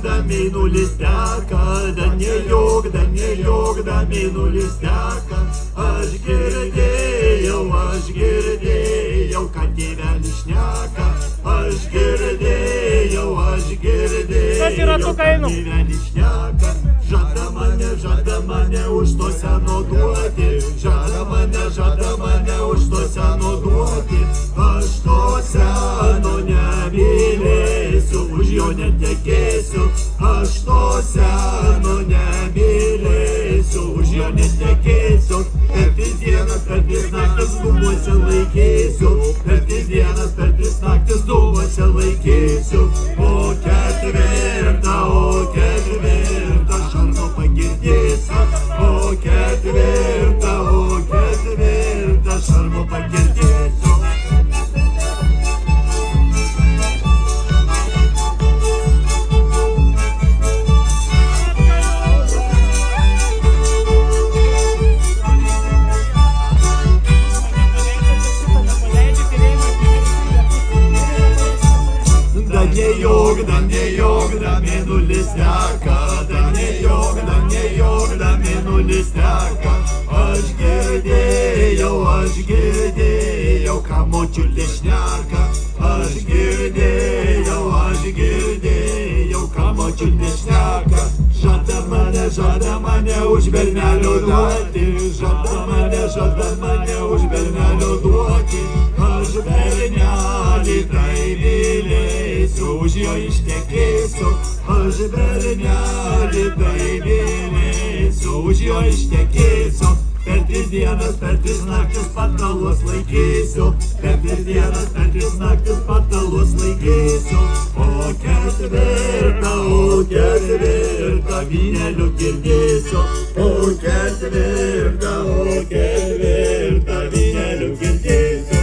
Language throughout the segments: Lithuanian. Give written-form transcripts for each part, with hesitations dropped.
da mėnulis teka, da mėnulis teka. Aš girdėjau, ką tėvelis šneka. Aš girdėjau, ką tėvelis šneka. Žada mane už to seno duoti. Žada mane už to seno duoti. Aš to seno nemylėsiu, už jo netekėsiu. Aš to seno nemylėsiu, už jo netekėsiu. Per tris dienas, per tris naktis dūmuose laikysiu. Per tris dienas, per tris naktis dūmuose laikysiu. O ketvirtą šarmo pagirdėsiu. O ketvirtą šarmo pagirdėsiu. Da mėnulis teka, da mėnulis teka. Aš girdėjau, ką močiulė šneka. Aš girdėjau, ką močiulė šneka. Žada mane už bernelio duoti. Žada mane už bernelio duoti. Aš bernelį tai mylėsiu, už jo ištekėsiu. Aš bernelį tai mylėsiu, už jo ištekėsiu. Per tris dienas, per tris naktis patalus laikysiu. Per tris dienas, per tris naktis patalus laikysiu. O ketvirtą vynelių girdėsiu. O ketvirtą vynelių girdėsiu.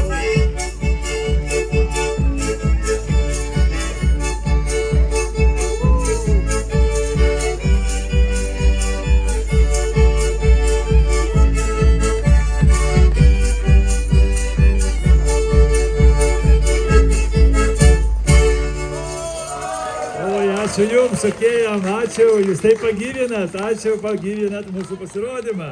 Ačiū jums, šokėjam, ačiū, jūs taip pagyvinat, ačiū, pagyvinat mūsų pasirodymą.